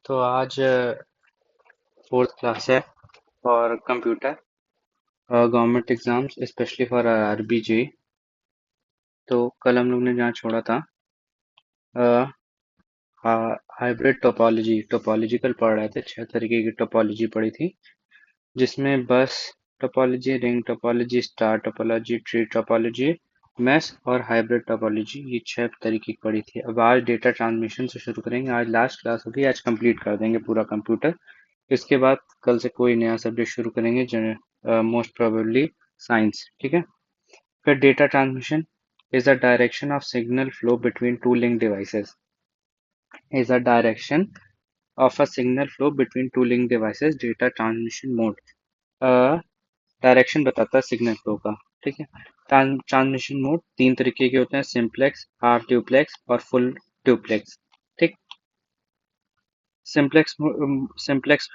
तो आज fourth class है और computer government exams specially for RBJ. तो कल हम लोग ने जहाँ छोड़ा था हाइब्रिड टोपोलॉजी टोपोलॉजिकल पढ़ रहे थे। 6 तरीके की टोपोलॉजी पढ़ी थी, जिसमें bus topology, ring topology, star topology, tree topology, mesh और हाइब्रिड टोपोलॉजी, ये 6 तरीके की पढ़ी थी। अब आज डेटा ट्रांसमिशन से शुरू करेंगे। आज लास्ट क्लास होगी, आज कंप्लीट कर देंगे पूरा कंप्यूटर। इसके बाद कल से कोई नया सब्जेक्ट शुरू करेंगे, मोस्ट प्रोबेबली साइंस। ठीक है। फिर data transmission is the direction of signal flow between two link devices. Is the direction of a signal flow between two link devices. Data transmission mode direction बताता है signal flow का। ठीक है। Transmission mode 3 तरीके के होते हैं: simplex, half duplex और फुल ड्यूप्लेक्स। ठीक। सिंपलेक्स सिंपलेक्स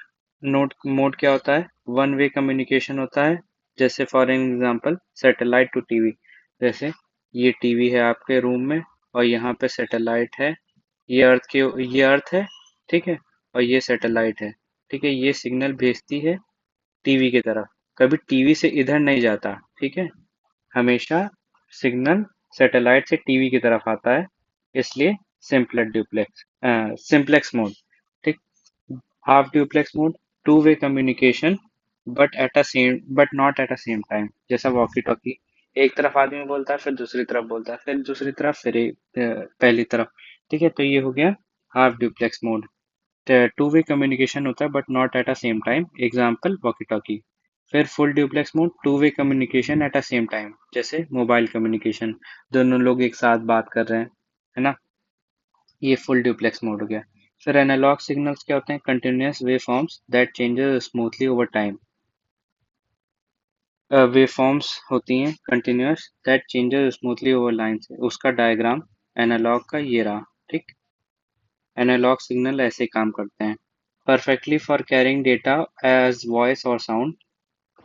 नोड मोड क्या होता है? वन वे कम्युनिकेशन होता है। जैसे for example satellite to TV. जैसे ये टीवी है आपके रूम में और यहाँ पे सैटेलाइट है। ये अर्थ है। ठीक है। और ये सैटेलाइट है। ठीक है। ये सिग्नल भेजती है टीवी की तरफ। कभी टीवी से इधर नहीं जाता। ठीक है। हमेशा सिग्नल सैटेलाइट से टीवी की तरफ आता है, इसलिए सिंप्लेक्स मोड। ठीक। Half duplex mode, two way communication but not at a same time. जैसा वॉकी टॉकी, एक तरफ आदमी बोलता है, फिर दूसरी तरफ बोलता है, फिर दूसरी तरफ, फिर पहली तरफ। ठीक है। तो ये हो गया half duplex mode. Two way communication होता है but not at a same time, example walkie talkie. फिर full duplex mode, two way communication at a same time, जैसे मोबाइल कम्युनिकेशन, दोनों लोग एक साथ बात कर रहे हैं, है ना। ये फुल ड्यूप्लेक्स मोड हो गया। फिर एनालॉग सिग्नल्स क्या होते हैं? Continuous wave forms that changes smoothly over time. Wave forms होती हैं continuous that changes smoothly over line से, उसका डायग्राम एनालॉग का ये रहा। ठीक। एनालॉग सिग्नल ऐसे काम करते हैं: perfectly for carrying data as voice or sound.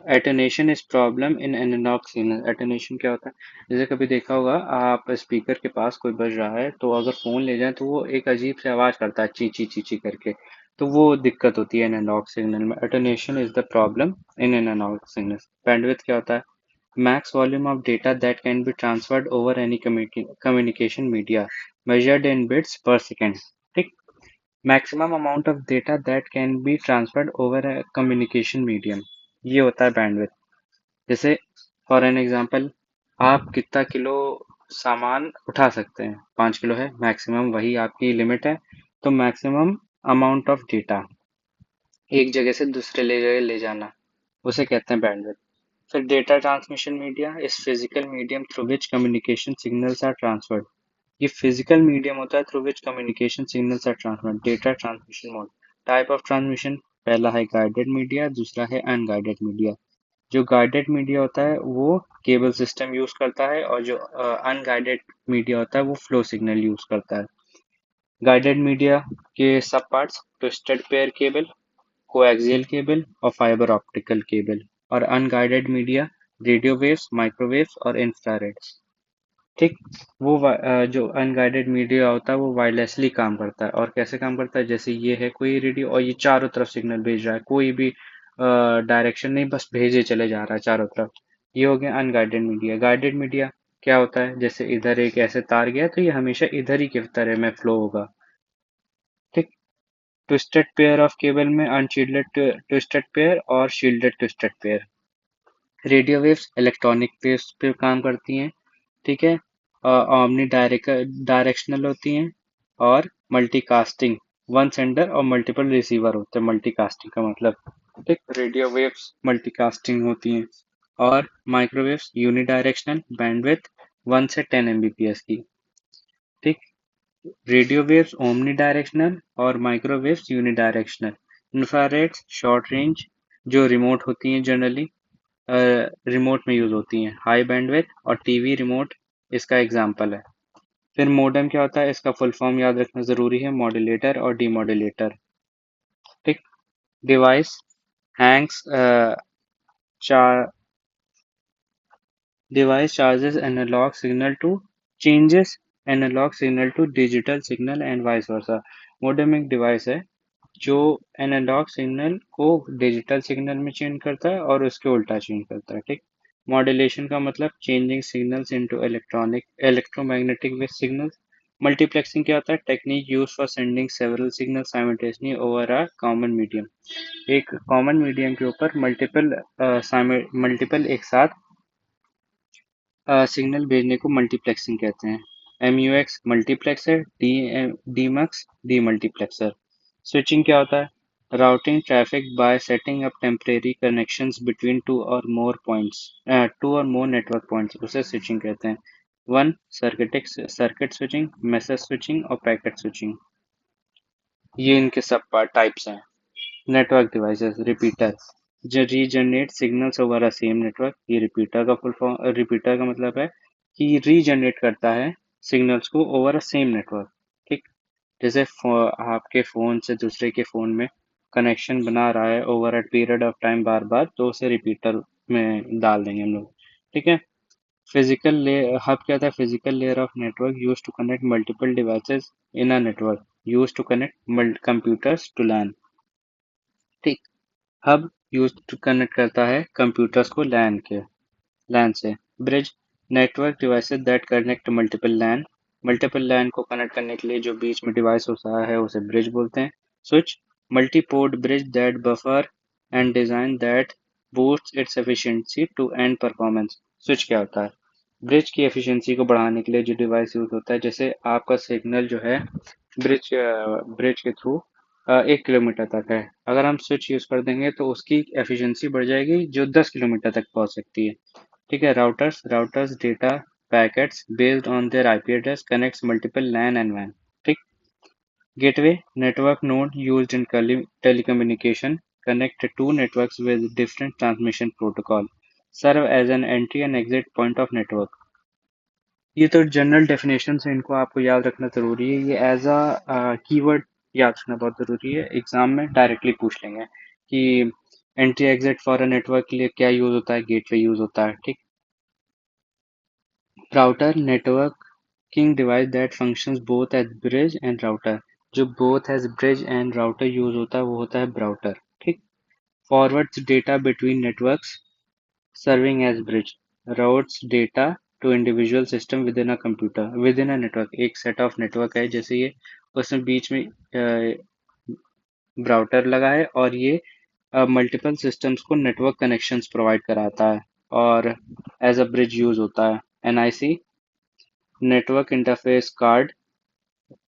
Attenuation is problem in analog signal. Attenuation क्या होता है? जैसे कभी देखा होगा, आप स्पीकर के पास कोई बज रहा है तो अगर फोन ले जाएं तो वो एक अजीब से आवाज करता है, ची ची ची करके। तो वो दिक्कत होती है एनालॉग सिग्नल में। Attenuation is the problem in analog signals. Bandwidth क्या होता है? Max volume of data that can be transferred over any communication media, measured in bits per second. ठीक। Maximum amount of data that can be transferred over a communication medium, ये होता है bandwidth. जैसे for an example, आप कितना kilo सामान उठा सकते हैं? 5 किलो है मैक्सिमम, वही आपकी लिमिट है। तो मैक्सिमम अमाउंट ऑफ डेटा एक जगह से दूसरे ले जगह ले जाना, उसे कहते हैं बैंडविड्थ। फिर data transmission media is physical medium through which communication signals are transferred. ये फिजिकल मीडियम होता है through which communication signals are transferred. Data transmission mode, type of transmission, पहला है गाइडेड मीडिया, दूसरा है अनगाइडेड मीडिया। जो guided media होता है वो केबल सिस्टम यूज करता है, और जो अनगाइडेड मीडिया होता है वो फ्लो सिग्नल यूज करता है। गाइडेड मीडिया के सब parts: twisted pair cable, coaxial cable और फाइबर ऑप्टिकल केबल। और unguided media radio waves, microwaves और इंफ्रारेड। ठीक। जो अनगाइडेड मीडिया होता है वो वायरलेसली काम करता है। और कैसे काम करता है? जैसे ये है कोई रेडियो और ये चारों तरफ सिग्नल भेज रहा है, कोई भी डायरेक्शन नहीं, बस भेजे चले जा रहा है चारों तरफ। ये हो गया अनगाइडेड मीडिया। गाइडेड मीडिया क्या होता है? जैसे इधर एक ऐसे तार गया तो ये हमेशा इधर ही की तरह में फ्लो होगा। ठीक। ट्विस्टेड पेयर ऑफ केबल में अनशील्डेड ट्विस्टेड पेयर और shielded twisted pair. Radio waves electronic waves पे काम करती हैं। ठीक है। ओमनी डायरेक्शनल होती हैं। और मल्टीकास्टिंग, वन सेंडर और मल्टीपल रिसीवर होते हैं मल्टीकास्टिंग का मतलब। ठीक। रेडियो वेव्स मल्टीकास्टिंग होती हैं। और माइक्रोवेव्स यूनिडायरेक्शनल, बैंडविड्थ 1 से 10 Mbps की। ठीक। रेडियो वेव्स ओमनी डायरेक्शनल और microwaves unidirectional. Infrared short range, जो रिमोट होती हैं जनरली, रिमोट में यूज होती हैं। हाई बैंडविड्थ और टीवी रिमोट इसका एग्जाम्पल है। फिर मोडेम क्या होता है? इसका फुल फॉर्म याद रखना जरूरी है: मॉड्यूलेटर और डीमॉड्यूलेटर। ठीक। डिवाइस हैंग्स चार device charges analog signal to changes analog signal to digital signal and vice versa. Modem एक डिवाइस है जो एनालॉग सिग्नल को डिजिटल सिग्नल में चेंज करता है और उसके उल्टा चेंज करता है, ठीक। मॉड्यूलेशन का मतलब changing signals into electromagnetic wave signals. Multiplexing क्या होता है? Technique use for sending several signal simultaneously over a common medium. एक कॉमन मीडियम के ऊपर मल्टीपल एक साथ सिग्नल भेजने को मल्टीप्लेक्सिंग कहते हैं। MUX multiplexer, demux demultiplexer. Switching क्या होता है? Routing traffic bye setting up temporary connections between two और मोर नेटवर्क पॉइंट्स, उसे स्विचिंग कहते हैं। One circuit switching, message switching और पैकेट स्विचिंग, ये इनके सब टाइप्स हैं। नेटवर्क डिवाइसेस, रिपीटर जो regenerate signals over a same network, ये रिपीटर का फुल फॉर्म। रिपीटर का मतलब है कि रीजनरेट करता है सिग्नल्स को ओवर अ सेम नेटवर्क, ठीक। जैसे आपके फोन से दूसरे के फोन में कनेक्शन बना रहा है over a period of time बार बार, तो उसे रिपीटर में डाल देंगे हम लोग, ठीक है। फिजिकल लेयर हब क्या था? Physical layer of network use to connect multiple devices in a network, use to connect computers to LAN, ठीक। हब यूज टू कनेक्ट करता है कंप्यूटर्स को लैन से। Bridge network devices that connect multiple LAN को connect करने के लिए जो बीच में डिवाइस होता है उसे ब्रिज बोलते हैं। Switch multi port bridge that buffer and design that boost its efficiency to and performance. Switch क्या होता है? ब्रिज की एफिशिएंसी को बढ़ाने के लिए जो डिवाइस यूज होता है, जैसे आपका सिग्नल जो है ब्रिज ब्रिज के थ्रू 1 किलोमीटर तक है। अगर हम स्विच यूज कर देंगे तो उसकी एफिशिएंसी बढ़ जाएगी जो 10 किलोमीटर तक पहुंच सकती है, ठीक है। Routers data packets based on their IP address connects multiple LAN and वैन, ठीक। Gateway network node used in telecommunication connect two networks with different transmission protocol, serve as an entry and exit point of network। ये तो general definition है, इनको आपको याद रखना जरूरी है। ये एज अ कीवर्ड याद रखना बहुत जरूरी है, एग्जाम में डायरेक्टली पूछ लेंगे कि entry exit for a network के लिए क्या यूज होता है, गेटवे यूज होता है, ठीक। Router networking device that functions both as bridge and router, जो both as bridge and router use होता है वो होता है राउटर, ठीक। Forwards data between networks serving as bridge, routes data to individual system within a network। एक set of network है जैसे ये, उसमें बीच में राउटर लगा है और ये मल्टीपल सिस्टम्स को नेटवर्क कनेक्शंस प्रोवाइड कराता है और एज अ ब्रिज यूज होता है। NIC network interface card,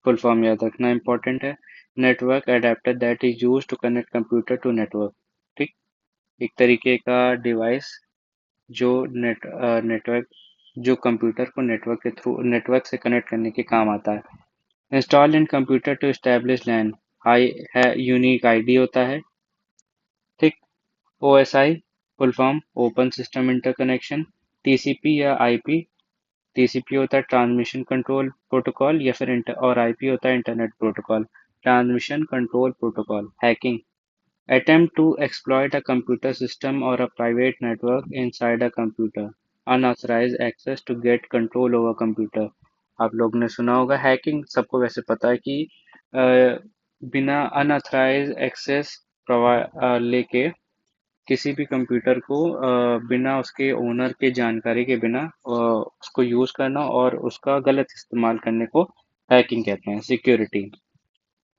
full form याद रखना इंपॉर्टेंट है। Network adapter that is use to connect computer to network, ठीक। एक तरीके का डिवाइस जो नेटवर्क जो कंप्यूटर को नेटवर्क से कनेक्ट करने के काम आता है। Install in computer to establish LAN, high है यूनिक आईडी होता है, ठीक। OSI full form open system interconnection. TCP या IP, TCP होता है ट्रांसमिशन कंट्रोल प्रोटोकॉल या फिर और IP होता है internet protocol, transmission control protocol. Hacking attempt to exploit a computer system or a private network inside a computer, unauthorized access to get control over computer। आप लोग ने सुना होगा हैकिंग, सबको वैसे पता है कि अ, बिना अनऑथराइज एक्सेस लेके किसी भी कंप्यूटर को बिना उसके ओनर के जानकारी के बिना उसको यूज करना और उसका गलत इस्तेमाल करने को हैकिंग कहते हैं। Security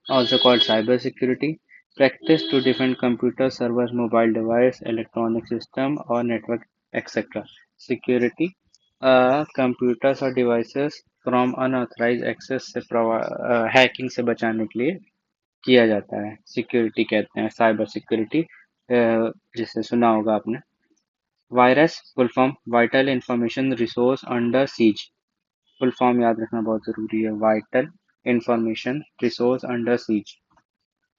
also called cybersecurity, practice to defend computer servers, mobile device, electronic system or network etc. Security computers और devices from unauthorized access से hacking से बचाने के लिए किया जाता है, सिक्योरिटी कहते हैं, साइबर सिक्योरिटी जिसे सुना होगा आपने। Virus full form vital information resource under seize, full form याद रखना बहुत जरूरी है, vital information resource under seize.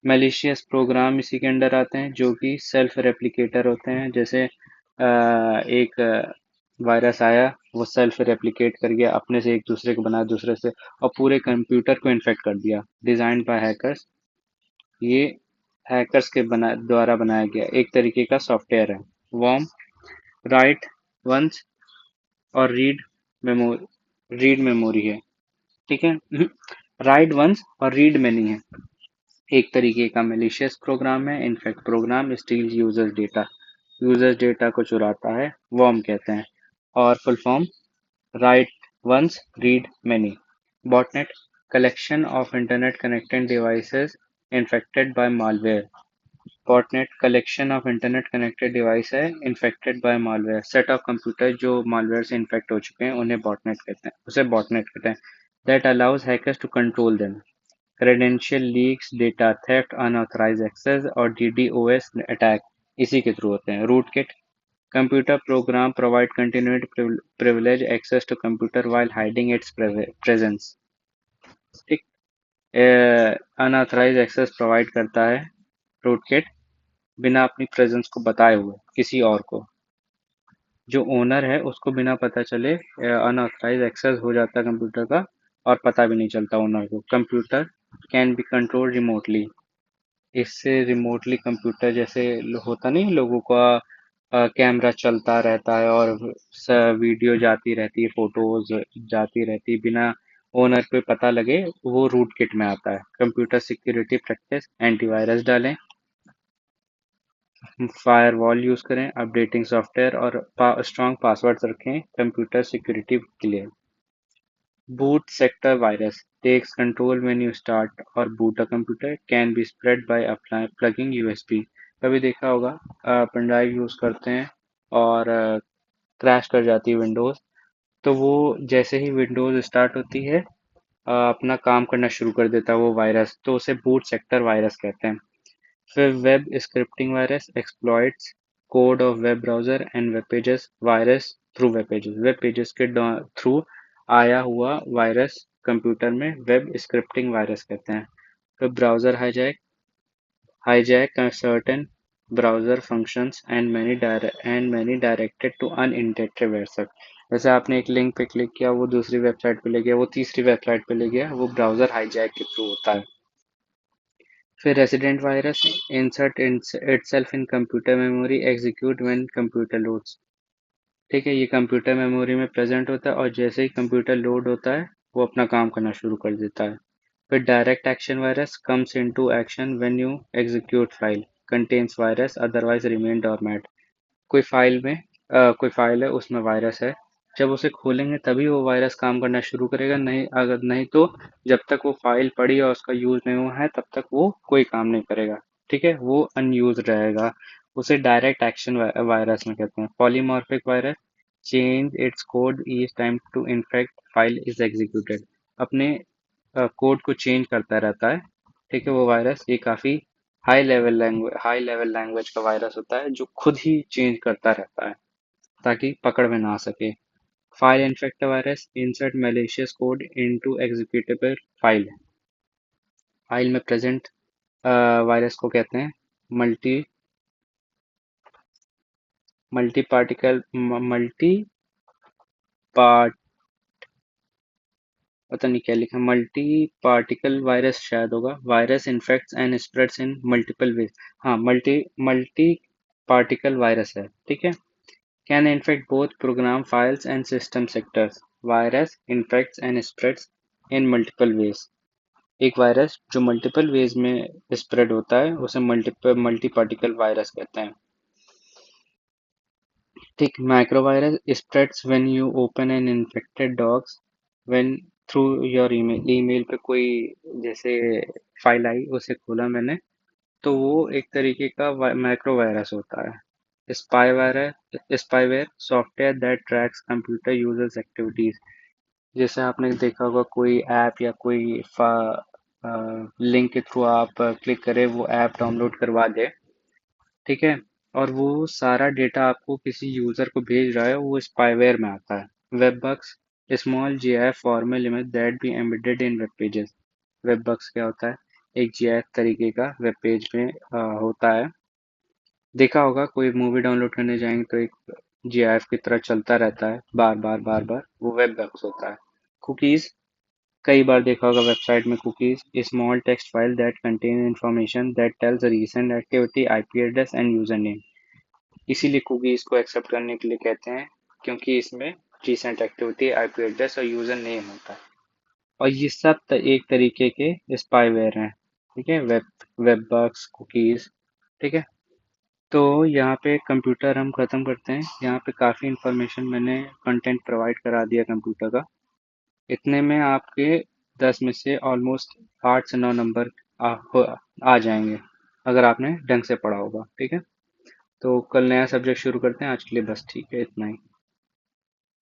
Malicious program इसी के अंडर आते हैं जो कि सेल्फ रेप्लिकेटर होते हैं। जैसे एक वायरस आया, वो सेल्फ रेप्लिकेट कर गया, अपने से एक दूसरे को बनाया दूसरे से और पूरे कंप्यूटर को इन्फेक्ट कर दिया। डिजाइन बाय हैकर्स, ये हैकर्स के द्वारा बनाया गया एक तरीके का सॉफ्टवेयर है। वॉर्म राइट वंस और रीड मेमोरी है, ठीक है। राइट वंस और रीड मैनी है। एक तरीके का malicious प्रोग्राम है। In fact program steal users data को चुराता है, वर्म कहते हैं। और full form write once read many. Botnet collection of internet connected devices infected by malware. Botnet collection of internet connected device है infected by malware. Set of computer जो malware से infect हो चुके हैं उन्हें बॉटनेट कहते हैं। That allows hackers to control them. Credential leaks, data theft, unauthorise access और डीडोस अटैक इसी के थ्रू होते हैं। Rootkit computer program provide continued privilege access to computer while hiding its presence. ठीक, अनऑथराइज एक्सेस प्रोवाइड करता है rootkit बिना अपनी प्रेजेंस को बताए हुए किसी और को। जो ओनर है उसको बिना पता चले अनऑथराइज एक्सेस हो जाता है कंप्यूटर का और पता भी नहीं चलता ओनर को। Computer can B control remotely. इससे रिमोटली कंप्यूटर जैसे होता नहीं लोगों का कैमरा चलता रहता है और वीडियो जाती रहती है, फोटोज जाती रहती है बिना ओनर को पता लगे, वो रूट किट में आता है। कंप्यूटर सिक्योरिटी प्रैक्टिस एंटीवायरस डालें, फायरवॉल यूज करें, अपडेटिंग सॉफ्टवेयर और स्ट्रॉन्ग पासवर्ड्स रखें कंप्यूटर सिक्योरिटी के लिए। Boot sector virus takes control when you start और boot a computer, can be spread by apply plugging USB. कभी देखा होगा पेन ड्राइव यूज करते हैं और क्रैश कर जाती है विंडोज, तो वो जैसे ही विंडोज स्टार्ट होती है अपना काम करना शुरू कर देता है वो वायरस, तो उसे बूट सेक्टर वायरस कहते हैं। फिर web scripting virus exploits code of web browser and web pages virus through web pages. Web pages के थ्रू आया हुआ वायरस कंप्यूटर में वेब स्क्रिप्टिंग वायरस कहते हैं। फिर browser hijack certain browser functions and many directed to unintended website। जैसे आपने एक लिंक पे क्लिक किया, वो दूसरी वेबसाइट पे ले गया, वो तीसरी वेबसाइट पे ले गया, वो ब्राउज़र हाईजैक के थ्रू होता है। फिर resident virus insert itself in computer memory execute when computer loads. ठीक है, ये कंप्यूटर मेमोरी में प्रेजेंट होता है और जैसे ही कंप्यूटर लोड होता है वो अपना काम करना शुरू कर देता है। फिर direct action virus comes into action when you execute file contains virus otherwise remain doormat. कोई फाइल है उसमें वायरस है, जब उसे खोलेंगे तभी वो वायरस काम करना शुरू करेगा, नहीं अगर नहीं तो जब तक वो फाइल पड़ी और उसका यूज नहीं हुआ है तब तक वो कोई काम नहीं करेगा। ठीक है, वो अनयूज रहेगा। उसे डायरेक्ट एक्शन वायरस में कहते हैं। Polymorphic virus change its code each time to infect file is executed. अपने कोड को चेंज करता रहता है। ठीक है, वो वायरस ये काफी हाई लेवल लैंग्वेज का वायरस होता है जो खुद ही चेंज करता रहता है ताकि पकड़ में ना आ सके। File infector virus insert malicious code into executable file. File में प्रेजेंट वायरस को कहते हैं multi multi particle multi part पता नहीं क्या लिखा, मल्टी पार्टिकल वायरस शायद होगा। Virus infects and spreads in multiple ways. हाँ, मल्टी मल्टी पार्टिकल वायरस है। ठीक है, can infect both program files and system sectors. Virus infects and spreads in multiple ways. एक वायरस जो मल्टीपल वेज में spread होता है उसे मल्टी पार्टिकल वायरस कहते हैं। ठीक, microvirus spreads when you open an infected docs when through your email. Email पे कोई जैसे फाइल आई उसे खोला मैंने, तो वो एक तरीके का माइक्रोवायरस होता है। Spyware software that tracks computer users activities. जैसे आपने देखा होगा कोई ऐप या कोई लिंक के थ्रू आप क्लिक करें वो ऐप डाउनलोड करवा दे। ठीक है, और वो सारा डेटा आपको किसी यूजर को भेज रहा है, वो स्पाईवेयर में आता है। Web bugs small GIF formal image that be embedded in web pages. Web bugs क्या होता है? एक जीआईएफ तरीके का वेब पेज में होता है। देखा होगा कोई मूवी डाउनलोड करने जाएंगे तो एक जीआईएफ की तरह चलता रहता है बार बार, वो वेब बग्स होता है। कुकीज कई बार देखा होगा वेबसाइट में cookies small text file that contain information that tells recent activity IP address and user name. इसीलिए कुकीज को एक्सेप्ट करने के लिए कहते हैं क्योंकि इसमें रीसेंट एक्टिविटी आईपी एड्रेस और यूजर नेम होता है। और ये सब एक तरीके के स्पाईवेयर हैं। ठीक है, वेब बग्स, कुकीज। ठीक है, तो यहाँ पे कंप्यूटर हम खत्म करते हैं। यहाँ पे काफ़ी इंफॉर्मेशन मैंने कंटेंट प्रोवाइड करा दिया कंप्यूटर का। इतने में आपके 10 में से ऑलमोस्ट 8 से 9 नंबर आ जाएंगे, अगर आपने ढंग से पढ़ा होगा। ठीक है, तो कल नया सब्जेक्ट शुरू करते हैं। आज के लिए बस ठीक है, इतना ही।